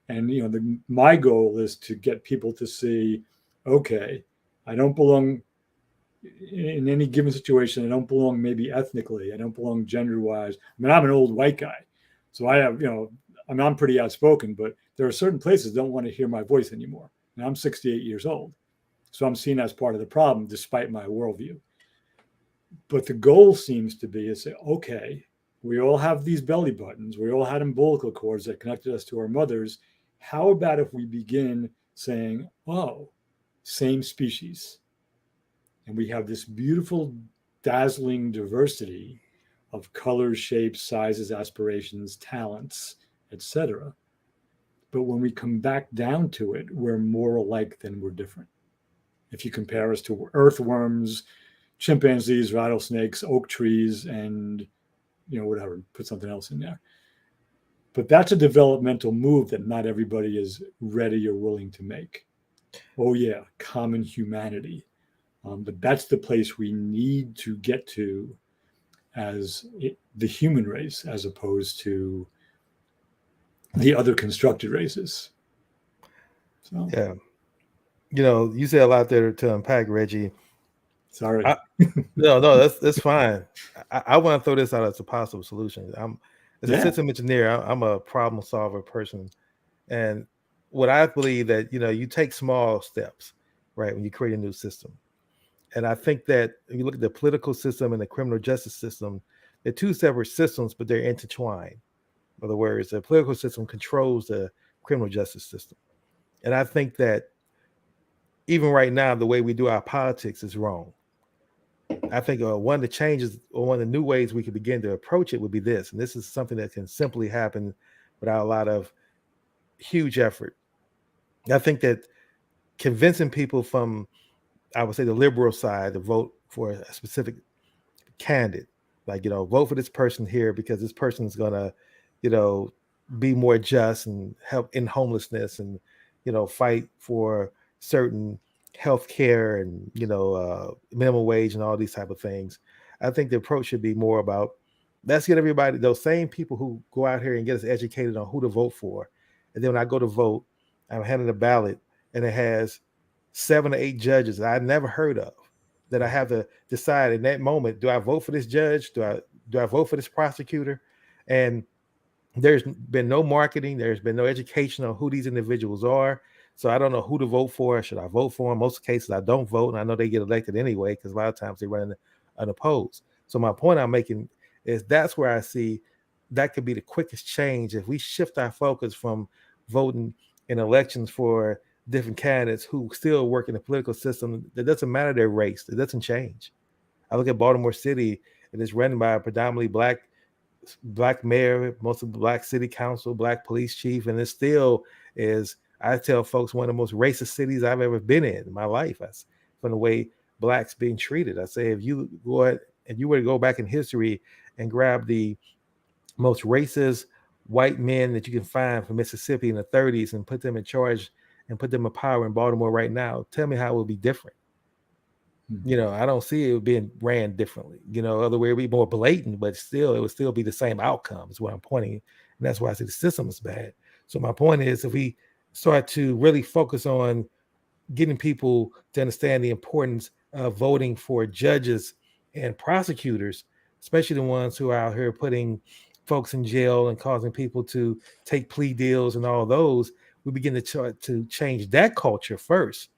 and my goal is to get people to see, okay, I don't belong in any given situation. I don't belong maybe ethnically. I don't belong gender-wise. I mean, I'm an old white guy, so I have, I'm pretty outspoken, but there are certain places that don't want to hear my voice anymore. And I'm 68 years old, so I'm seen as part of the problem despite my worldview. But the goal seems to be to say, okay, we all have these belly buttons. We all had umbilical cords that connected us to our mothers. How about if we begin saying, oh, same species? And we have this beautiful, dazzling diversity of colors, shapes, sizes, aspirations, talents, etc. But when we come back down to it, we're more alike than we're different. If you compare us to earthworms, chimpanzees, rattlesnakes, oak trees, and whatever, put something else in there. But that's a developmental move that not everybody is ready or willing to make. Oh yeah, common humanity. But that's the place we need to get to as the human race, as opposed to the other constructed races. So. Yeah. You said a lot there to unpack, Reggie. Sorry. No, that's fine. I want to throw this out as a possible solution. As a system engineer, I'm a problem solver person. And what I believe that, you take small steps, right, when you create a new system. And I think that if you look at the political system and the criminal justice system, they're two separate systems, but they're intertwined. In other words, the political system controls the criminal justice system. And I think that even right now, the way we do our politics is wrong. I think one of the changes or one of the new ways we could begin to approach it would be this. And this is something that can simply happen without a lot of huge effort. I think that convincing people from, I would say, the liberal side to vote for a specific candidate, like, vote for this person here because this person is going to, be more just and help in homelessness and, fight for certain health care and, minimum wage and all these type of things. I think the approach should be more about, let's get everybody, those same people who go out here and get us educated on who to vote for. And then when I go to vote, I'm handed a ballot and it has 7 or 8 judges that I never heard of, that I have to decide in that moment, do I vote for this judge? Do I vote for this prosecutor? And there's been no marketing. There's been no education on who these individuals are. So I don't know who to vote for. Should I vote for them? Most cases I don't vote, and I know they get elected anyway because a lot of times they run unopposed. So my point I'm making is that's where I see that could be the quickest change if we shift our focus from voting in elections for different candidates who still work in the political system. It doesn't matter their race. It doesn't change. I look at Baltimore City, and it's run by a predominantly black mayor, most of the black city council, black police chief, and it still is, I tell folks, one of the most racist cities I've ever been in my life. That's from the way blacks being treated. I say if you were to go back in history and grab the most racist white men that you can find from Mississippi in the 30s and put them in charge and put them in power in Baltimore right now, tell me how it would be different. I don't see it being ran differently. Other way it would be more blatant, but still, it would still be the same outcome is what I'm pointing. And that's why I say the system is bad. So my point is, if we start to really focus on getting people to understand the importance of voting for judges and prosecutors, especially the ones who are out here putting folks in jail and causing people to take plea deals and all those, we begin to try to change that culture first.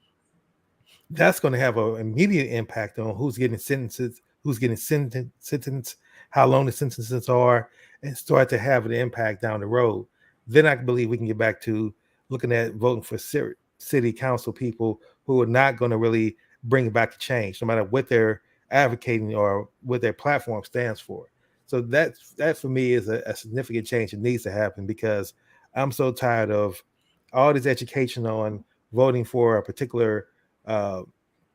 That's going to have an immediate impact on who's getting sentences, who's getting sentenced, how long the sentences are, and start to have an impact down the road. Then I believe we can get back to looking at voting for city council people who are not going to really bring back a change, no matter what they're advocating or what their platform stands for. So that for me is a significant change that needs to happen, because I'm so tired of all this education on voting for a particular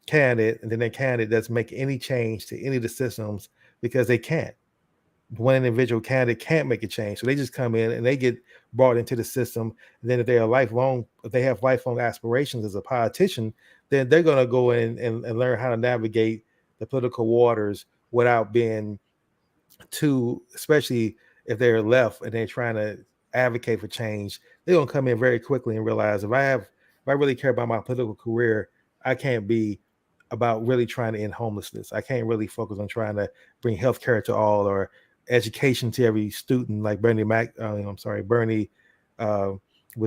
candidate, and then that candidate doesn't make any change to any of the systems because they can't. One individual candidate can't make a change, so they just come in and they get brought into the system. And then if they have lifelong aspirations as a politician, then they're going to go in and learn how to navigate the political waters without being too, especially if they're left and they're trying to advocate for change. They're going to come in very quickly and realize if I really care about my political career, I can't be about really trying to end homelessness. I can't really focus on trying to bring healthcare to all or education to every student, like Bernie was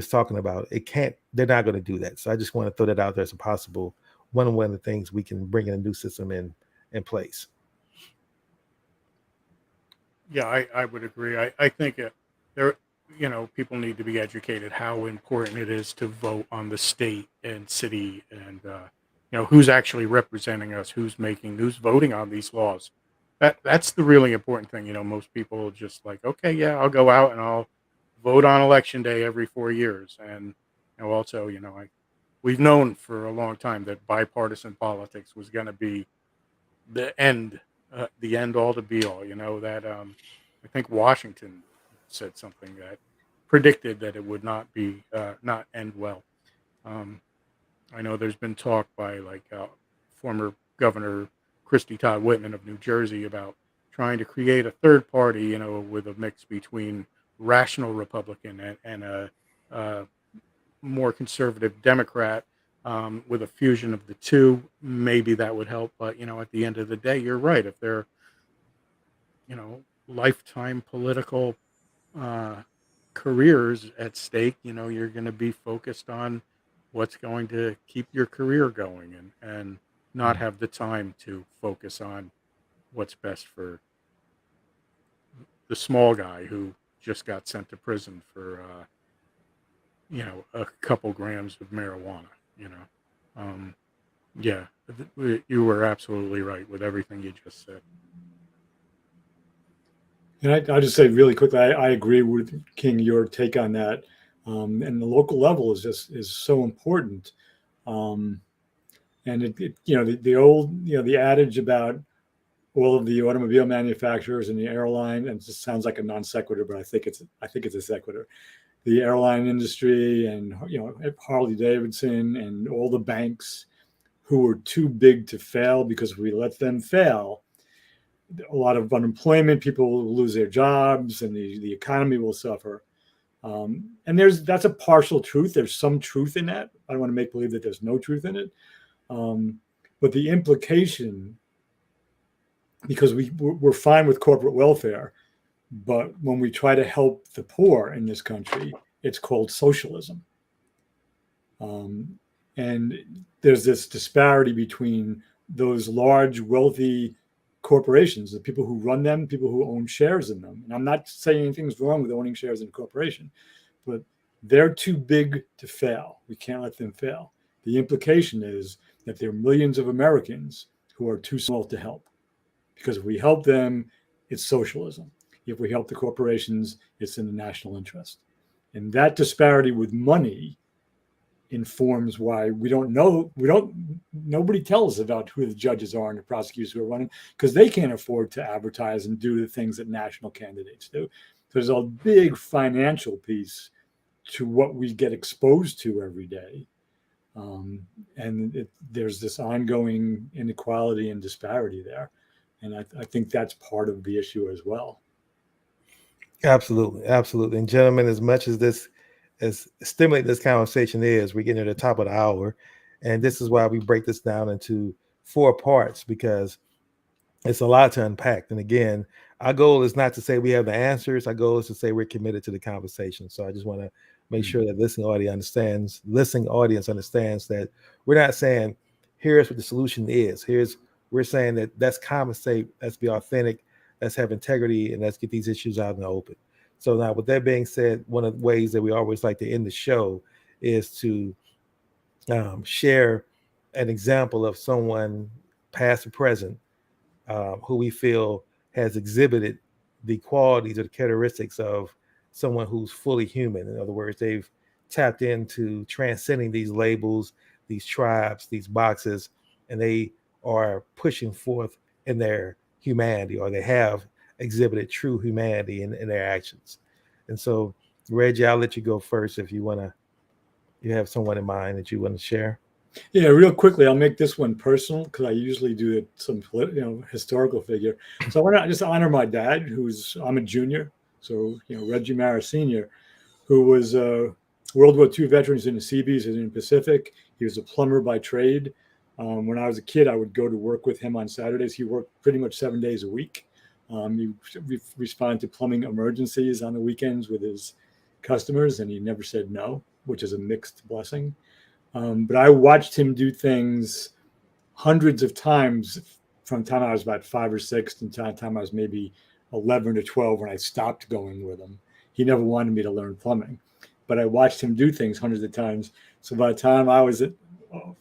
talking about. They're not going to do that. So I just want to throw that out there as a possible one of the things we can bring in a new system in place. Yeah, I would agree. I think people need to be educated how important it is to vote on the state and city and, who's actually representing us, who's voting on these laws. That's the really important thing. Most people just like, okay, yeah, I'll go out and I'll vote on election day every 4 years. And also, we've known for a long time that bipartisan politics was going to be the end all to be all. I think Washington said something that predicted that it would not end well. I know there's been talk by former Governor Christie Todd Whitman of New Jersey about trying to create a third party, with a mix between rational Republican and a more conservative Democrat, with a fusion of the two. Maybe that would help. But, at the end of the day, you're right. If they're, lifetime political careers at stake, you're going to be focused on what's going to keep your career going and not have the time to focus on what's best for the small guy who just got sent to prison for, a couple grams of marijuana, Yeah, you were absolutely right with everything you just said. And I'll just say really quickly, I agree with King, your take on that. And the local level is so important. And the old, the adage about all of the automobile manufacturers and the airline, and it just sounds like a non sequitur, but I think it's a sequitur. The airline industry and, Harley Davidson and all the banks who were too big to fail because we let them fail. A lot of unemployment, people will lose their jobs and the economy will suffer. And that's a partial truth. There's some truth in that. I don't want to make believe that there's no truth in it. But the implication, because we're fine with corporate welfare, but when we try to help the poor in this country, it's called socialism. And there's this disparity between those large, wealthy corporations, the people who run them, people who own shares in them. And I'm not saying anything's wrong with owning shares in a corporation, but they're too big to fail. We can't let them fail. The implication is that there are millions of Americans who are too small to help. Because if we help them, it's socialism. If we help the corporations, it's in the national interest. And that disparity with money informs why nobody tells us about who the judges are and the prosecutors who are running, because they can't afford to advertise and do the things that national candidates do. So there's a big financial piece to what we get exposed to every day. There's this ongoing inequality and disparity there. And I think that's part of the issue as well. Absolutely. Absolutely. And gentlemen, as much as stimulate this conversation is, we're getting to the top of the hour. And this is why we break this down into 4 parts, because it's a lot to unpack. And again, our goal is not to say we have the answers. Our goal is to say we're committed to the conversation. So I just want to make sure that listening audience understands that we're not saying, here's what the solution is. We're saying that let's conversate, let's be authentic, let's have integrity, and let's get these issues out in the open. So now, with that being said, one of the ways that we always like to end the show is to share an example of someone, past or present, who we feel has exhibited the qualities or the characteristics of someone who's fully human. In other words, they've tapped into transcending these labels, these tribes, these boxes, and they are pushing forth in their humanity, or they have exhibited true humanity in their actions. And so, Reggie, I'll let you go first if you have someone in mind that you want to share. Yeah, real quickly, I'll make this one personal because I usually do some historical figure. So I want to just honor my dad, I'm a junior, so Reggie Mara Sr., who was a World War II veteran in the Seabees and in the Pacific. He was a plumber by trade. When I was a kid, I would go to work with him on Saturdays. He worked pretty much 7 days a week. He responded to plumbing emergencies on the weekends with his customers, and he never said no, which is a mixed blessing. But I watched him do things hundreds of times from the time I was about 5 or 6 to the time I was maybe 11 or 12 when I stopped going with him. He never wanted me to learn plumbing, but I watched him do things hundreds of times. So by the time I was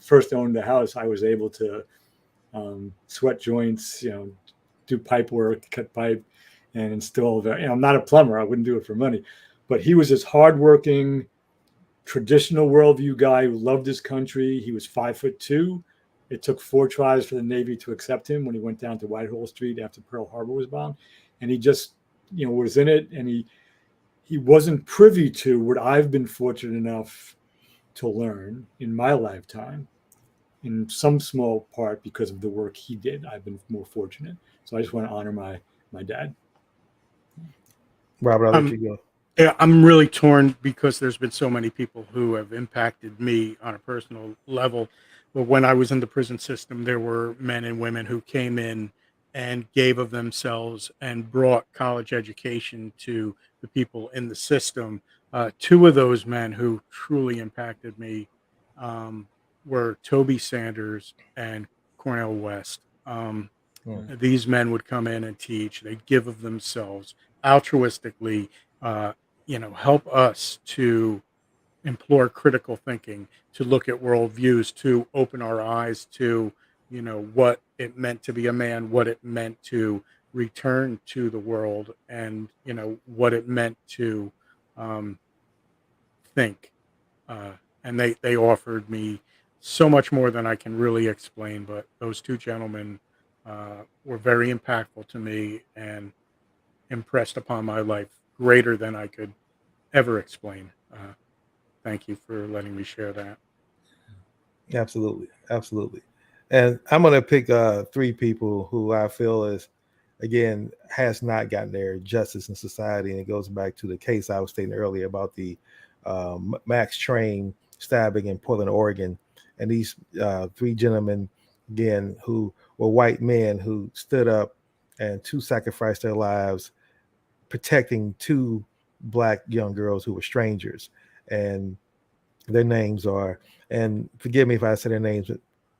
first owned the house, I was able to sweat joints, do pipe work, cut pipe, and install I'm not a plumber. I wouldn't do it for money, but he was this hardworking, traditional worldview guy who loved his country. He was 5'2". It took 4 tries for the Navy to accept him when he went down to Whitehall Street after Pearl Harbor was bombed. And he just, was in it. And he wasn't privy to what I've been fortunate enough to learn in my lifetime, in some small part because of the work he did. I've been more fortunate. So I just want to honor my dad. Robert, I'll let you go. Yeah, I'm really torn because there's been so many people who have impacted me on a personal level. But when I was in the prison system, there were men and women who came in and gave of themselves and brought college education to the people in the system. 2 of those men who truly impacted me were Toby Sanders and Cornell West. These men would come in and teach. They'd give of themselves altruistically, help us to implore critical thinking, to look at worldviews, to open our eyes to, what it meant to be a man, what it meant to return to the world, and, what it meant to think. And they offered me so much more than I can really explain, but those 2 gentlemen were very impactful to me and impressed upon my life greater than I could ever explain. Thank you for letting me share that. Absolutely. And I'm going to pick 3 people who I feel is again, has not gotten their justice in society. And it goes back to the case I was stating earlier about the Max Train stabbing in Portland, Oregon. And these three gentlemen, again, who were white men who stood up and two sacrificed their lives protecting two black young girls who were strangers. And their names are, and forgive me if I say their names,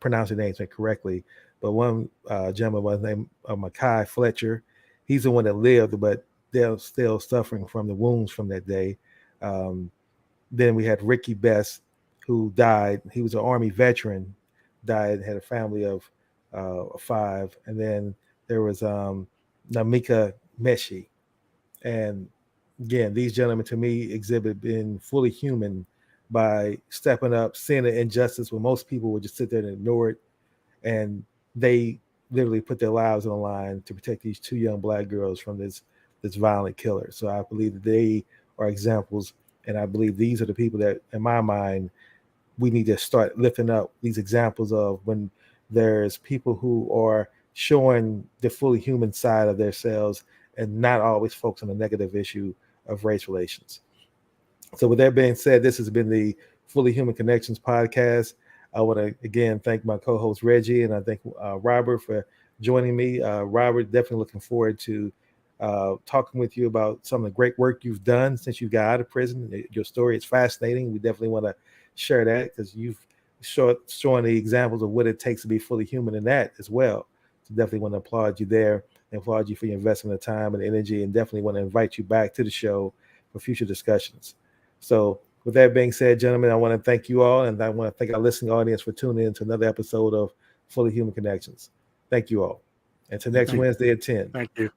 pronounce their names incorrectly, but one gentleman was named Mackay Fletcher. He's the one that lived, but they're still suffering from the wounds from that day. Then we had Ricky Best, who died. He was an Army veteran, died, had a family of 5. And then there was Namika Meshi. And again, these gentlemen to me exhibit being fully human by stepping up, seeing the injustice when most people would just sit there and ignore it. And they literally put their lives on the line to protect these two young black girls from this violent killer. So I believe that they are examples, and I believe these are the people that, in my mind, we need to start lifting up these examples of when there's people who are showing the fully human side of themselves and not always focus on the negative issue of race relations. So with that being said, this has been the Fully Human Connections podcast. I want to, again, thank my co-host Reggie, and I thank Robert for joining me. Robert, definitely looking forward to talking with you about some of the great work you've done since you got out of prison. Your story is fascinating. We definitely want to share that because you've shown the examples of what it takes to be fully human in that as well. So definitely want to applaud you there and applaud you for your investment of time and energy, and definitely want to invite you back to the show for future discussions. So with that being said, gentlemen, I want to thank you all, and I want to thank our listening audience for tuning in to another episode of Fully Human Connections. Thank you all. Until next Wednesday at 10. Thank you.